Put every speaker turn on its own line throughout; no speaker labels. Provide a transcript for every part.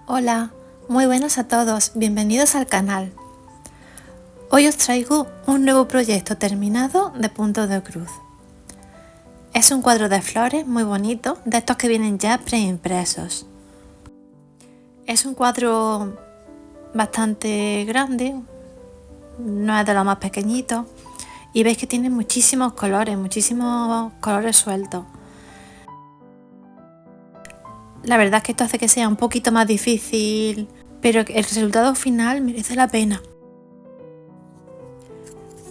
Hola, muy buenas a todos, bienvenidos al canal. Hoy os traigo un nuevo proyecto terminado de puntos de cruz. Es un cuadro de flores muy bonito, de estos que vienen ya preimpresos. Es un cuadro bastante grande, no es de los más pequeñitos, y veis que tiene muchísimos colores sueltos. La verdad es que esto hace que sea un poquito más difícil, pero el resultado final merece la pena.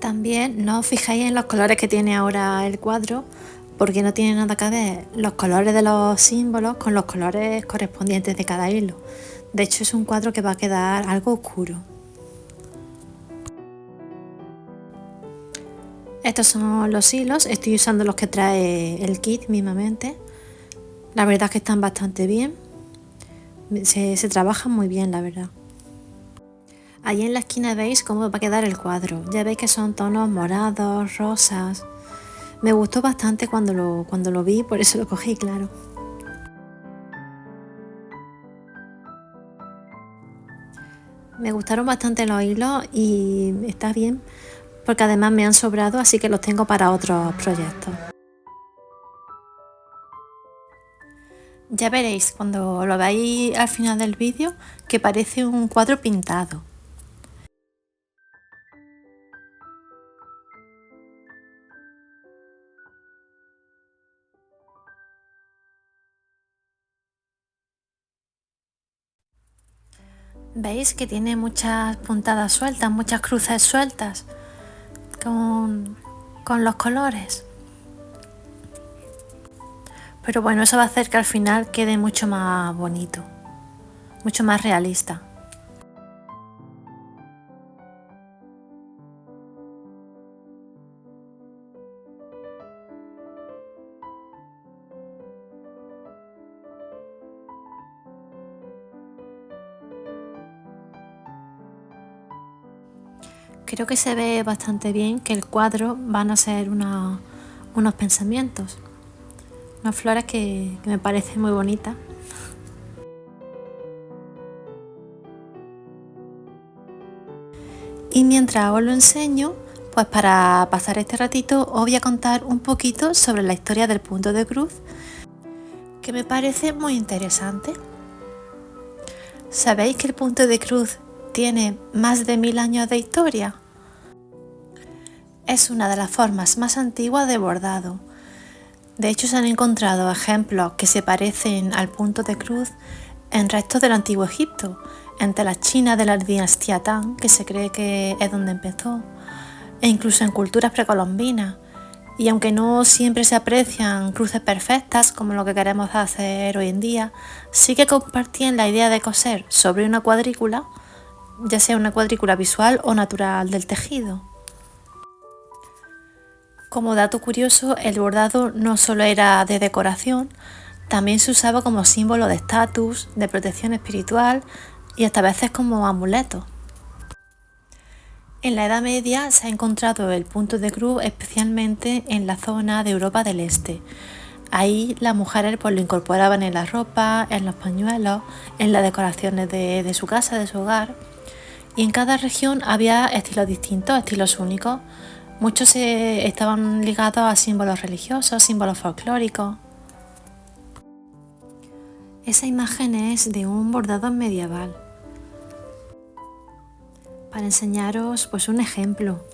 También no os fijéis en los colores que tiene ahora el cuadro, porque no tiene nada que ver los colores de los símbolos con los colores correspondientes de cada hilo. De hecho, es un cuadro que va a quedar algo oscuro. Estos son los hilos, estoy usando los que trae el kit mismamente. La verdad es que están bastante bien, se trabajan muy bien, la verdad. Allí en la esquina veis cómo va a quedar el cuadro, ya veis que son tonos morados, rosas. Me gustó bastante cuando lo vi, por eso lo cogí, claro. Me gustaron bastante los hilos y está bien, porque además me han sobrado, así que los tengo para otros proyectos. Ya veréis cuando lo veáis al final del vídeo que parece un cuadro pintado. Veis que tiene muchas puntadas sueltas, muchas cruces sueltas con los colores. Pero bueno, eso va a hacer que al final quede mucho más bonito, mucho más realista. Creo que se ve bastante bien que el cuadro van a ser unos pensamientos, unas flores que me parecen muy bonitas. Y mientras os lo enseño, pues para pasar este ratito os voy a contar un poquito sobre la historia del punto de cruz, que me parece muy interesante. ¿Sabéis que el punto de cruz tiene más de 1000 años de historia? Es una de las formas más antiguas de bordado. De hecho, se han encontrado ejemplos que se parecen al punto de cruz en restos del antiguo Egipto, en telas chinas de la dinastía Tang, que se cree que es donde empezó, e incluso en culturas precolombinas. Y aunque no siempre se aprecian cruces perfectas como lo que queremos hacer hoy en día, sí que compartían la idea de coser sobre una cuadrícula, ya sea una cuadrícula visual o natural del tejido. Como dato curioso, el bordado no solo era de decoración, también se usaba como símbolo de estatus, de protección espiritual y hasta a veces como amuleto. En la Edad Media se ha encontrado el punto de cruz especialmente en la zona de Europa del Este. Ahí las mujeres pues lo incorporaban en la ropa, en los pañuelos, en las decoraciones de su casa, de su hogar. Y en cada región había estilos distintos, estilos únicos. Muchos estaban ligados a símbolos religiosos, símbolos folclóricos. Esa imagen es de un bordado medieval. Para enseñaros pues un ejemplo.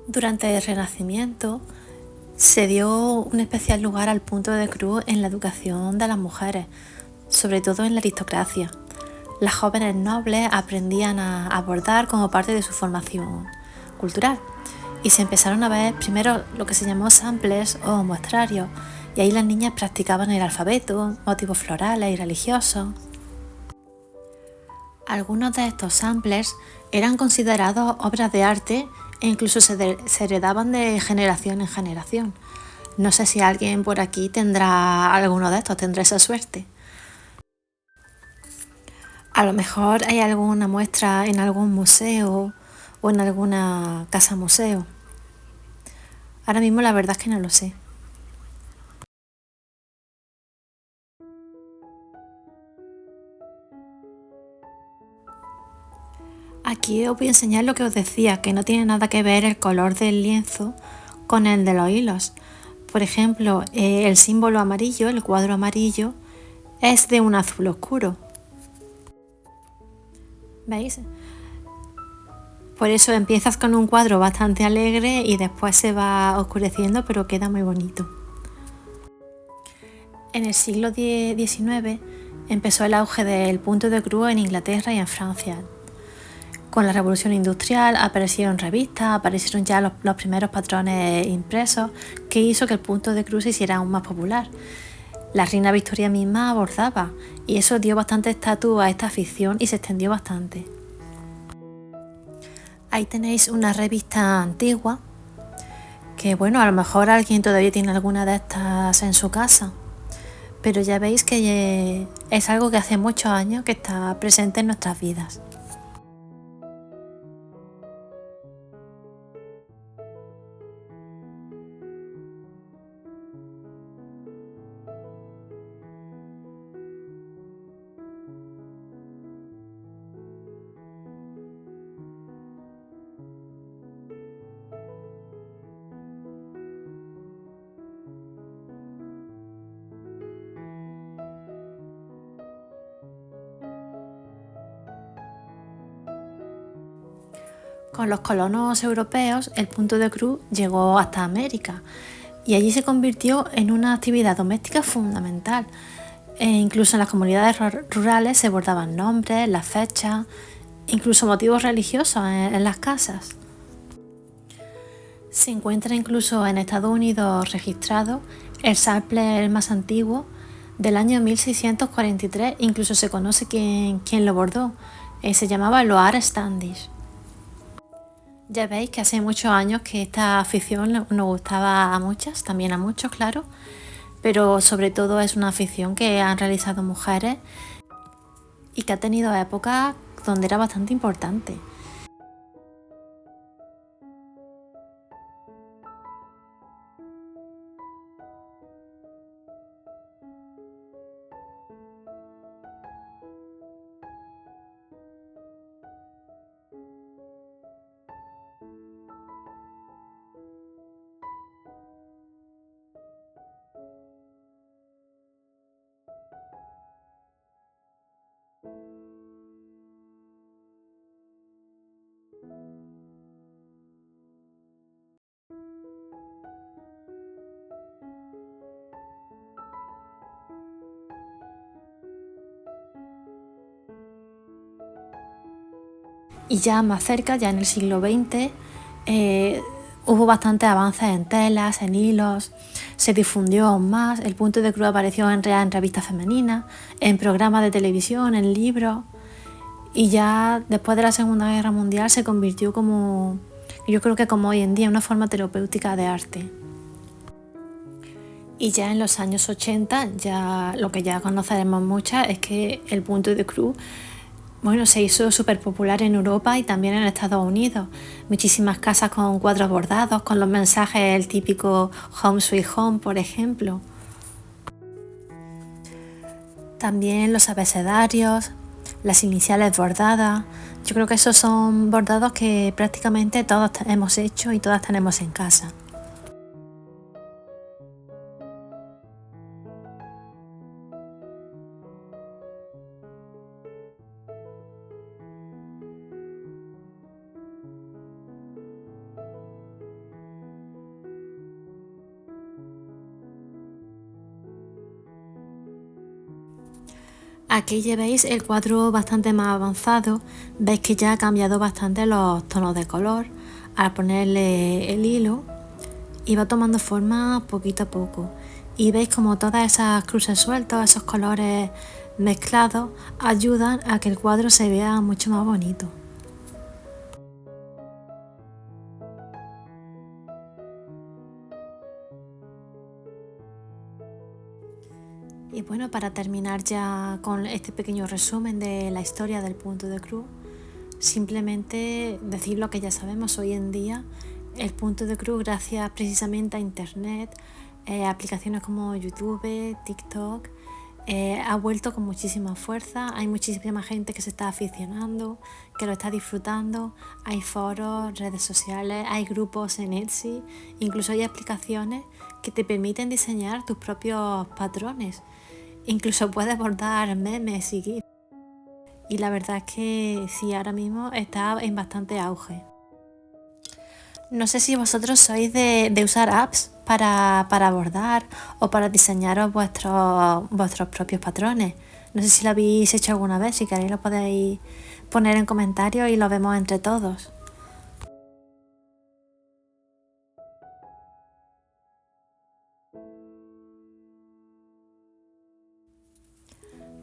Durante el Renacimiento se dio un especial lugar al punto de cruz en la educación de las mujeres, sobre todo en la aristocracia. Las jóvenes nobles aprendían a bordar como parte de su formación cultural y se empezaron a ver primero lo que se llamó samples o muestrarios, y ahí las niñas practicaban el alfabeto, motivos florales y religiosos. Algunos de estos samplers eran considerados obras de arte e incluso se heredaban de generación en generación. No sé si alguien por aquí tendrá alguno de estos, tendrá esa suerte. A lo mejor hay alguna muestra en algún museo o en alguna casa museo. Ahora mismo la verdad es que no lo sé. Aquí os voy a enseñar lo que os decía, que no tiene nada que ver el color del lienzo con el de los hilos. Por ejemplo, el símbolo amarillo, el cuadro amarillo, es de un azul oscuro. ¿Veis? Por eso empiezas con un cuadro bastante alegre y después se va oscureciendo, pero queda muy bonito. En el siglo XIX empezó el auge del punto de cruz en Inglaterra y en Francia. Con la revolución industrial aparecieron revistas, aparecieron ya los primeros patrones impresos, que hizo que el punto de cruz se hiciera aún más popular. La reina Victoria misma bordaba y eso dio bastante estatus a esta afición y se extendió bastante. Ahí tenéis una revista antigua, que bueno, a lo mejor alguien todavía tiene alguna de estas en su casa, pero ya veis que es algo que hace muchos años que está presente en nuestras vidas. Con los colonos europeos, el punto de cruz llegó hasta América y allí se convirtió en una actividad doméstica fundamental. Incluso en las comunidades rurales se bordaban nombres, las fechas, incluso motivos religiosos en las casas. Se encuentra incluso en Estados Unidos registrado el sampler más antiguo del año 1643, incluso se conoce quién lo bordó, se llamaba Loar Standish. Ya veis que hace muchos años que esta afición nos gustaba a muchas, también a muchos, claro, pero sobre todo es una afición que han realizado mujeres y que ha tenido épocas donde era bastante importante. Y ya más cerca, ya en el siglo XX, hubo bastantes avances en telas, en hilos, se difundió aún más, el punto de cruz apareció en revistas femeninas, en programas de televisión, en libros, y ya después de la Segunda Guerra Mundial se convirtió como, yo creo que como hoy en día, una forma terapéutica de arte. Y ya en los años 80, ya lo que ya conoceremos muchas es que el punto de cruz se hizo súper popular en Europa y también en Estados Unidos. Muchísimas casas con cuadros bordados, con los mensajes, el típico Home Sweet Home, por ejemplo. También los abecedarios, las iniciales bordadas. Yo creo que esos son bordados que prácticamente todos hemos hecho y todas tenemos en casa. Aquí llevéis el cuadro bastante más avanzado, veis que ya ha cambiado bastante los tonos de color al ponerle el hilo y va tomando forma poquito a poco. y veis como todas esas cruces sueltas, esos colores mezclados ayudan a que el cuadro se vea mucho más bonito. Y bueno, para terminar ya con este pequeño resumen de la historia del punto de cruz, simplemente decir lo que ya sabemos hoy en día. El punto de cruz, gracias precisamente a internet, aplicaciones como YouTube, TikTok, ha vuelto con muchísima fuerza. Hay muchísima gente que se está aficionando, que lo está disfrutando. Hay foros, redes sociales, hay grupos en Etsy, incluso hay aplicaciones que te permiten diseñar tus propios patrones. Incluso puedes bordar memes y GIFs. Y la verdad es que sí, ahora mismo está en bastante auge. No sé si vosotros sois de usar apps para bordar o para diseñaros vuestros propios patrones. No sé si lo habéis hecho alguna vez, si queréis lo podéis poner en comentarios y lo vemos entre todos.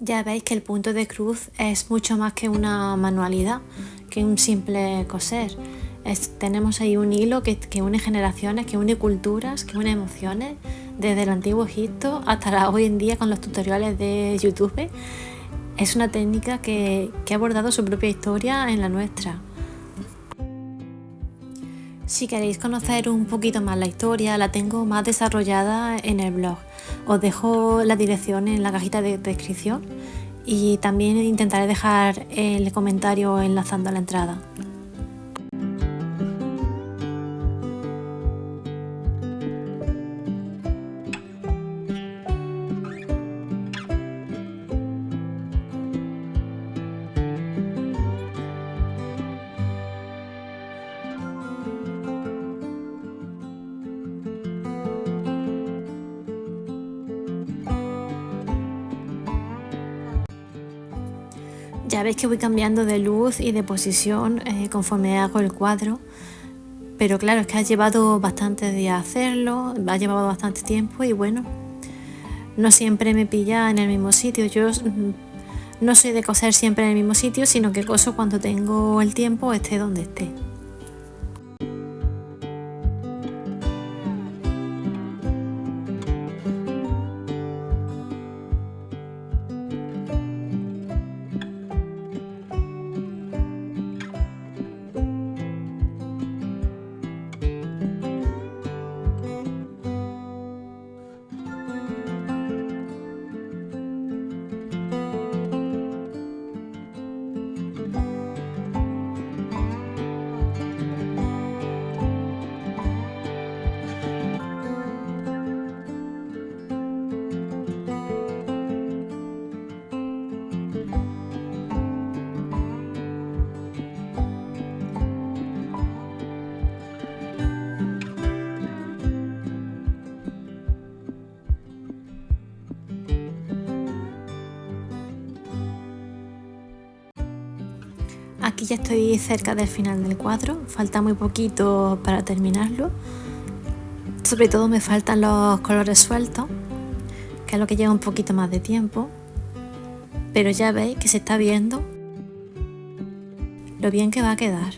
Ya veis que el punto de cruz es mucho más que una manualidad, que un simple coser. Tenemos ahí un hilo que une generaciones, que une culturas, que une emociones, desde el antiguo Egipto hasta hoy en día con los tutoriales de YouTube. Es una técnica que ha abordado su propia historia en la nuestra. Si queréis conocer un poquito más la historia, la tengo más desarrollada en el blog. Os dejo la dirección en la cajita de descripción y también intentaré dejar el comentario enlazando a la entrada. Ya veis que voy cambiando de luz y de posición conforme hago el cuadro, pero claro, es que ha llevado bastantes días hacerlo, ha llevado bastante tiempo y bueno, no siempre me pilla en el mismo sitio. Yo no soy de coser siempre en el mismo sitio, sino que coso cuando tengo el tiempo, esté donde esté. Aquí ya estoy cerca del final del cuadro, falta muy poquito para terminarlo. Sobre todo me faltan los colores sueltos, que es lo que lleva un poquito más de tiempo. Pero ya veis que se está viendo lo bien que va a quedar.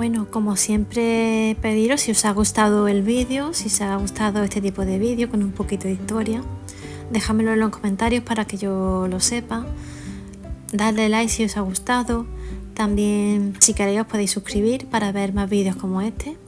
Bueno, como siempre pediros si os ha gustado el vídeo, si os ha gustado este tipo de vídeo con un poquito de historia, dejádmelo en los comentarios para que yo lo sepa. Dadle like si os ha gustado. También si queréis os podéis suscribir para ver más vídeos como este.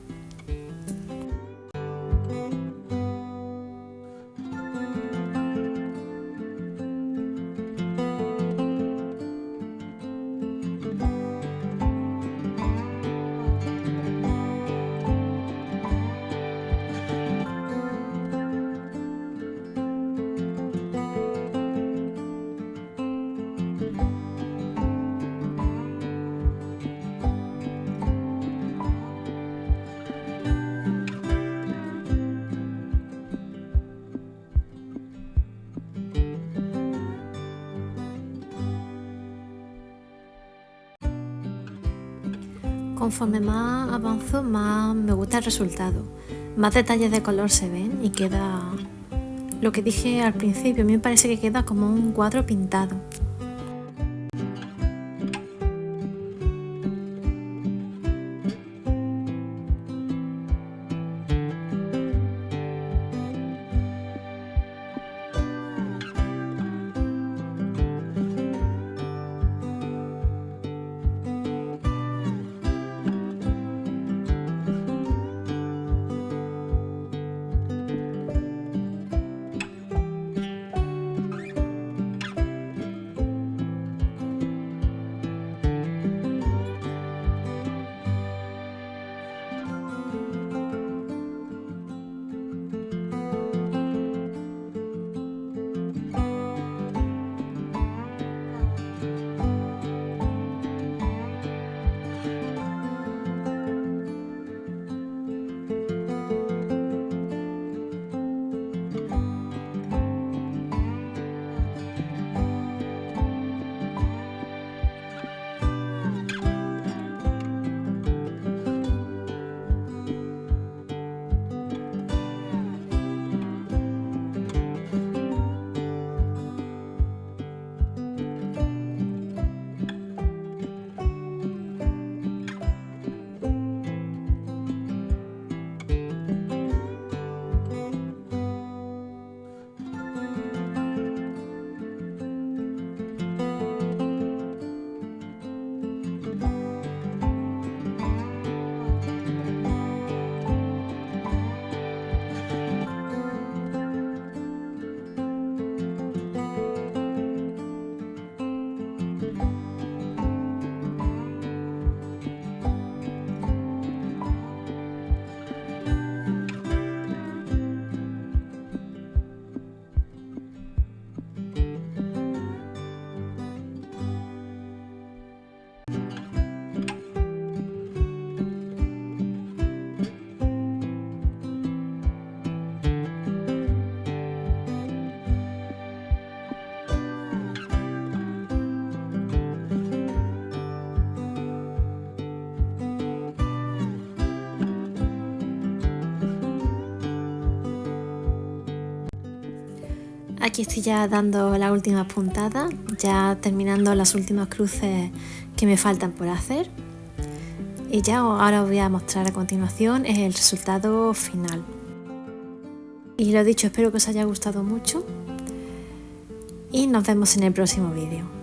Conforme más avanzo, más me gusta el resultado. Más detalles de color se ven y queda lo que dije al principio. A mí me parece que queda como un cuadro pintado. Aquí estoy ya dando las últimas puntadas, ya terminando las últimas cruces que me faltan por hacer. Y ya ahora os voy a mostrar a continuación el resultado final. Y lo dicho, espero que os haya gustado mucho y nos vemos en el próximo vídeo.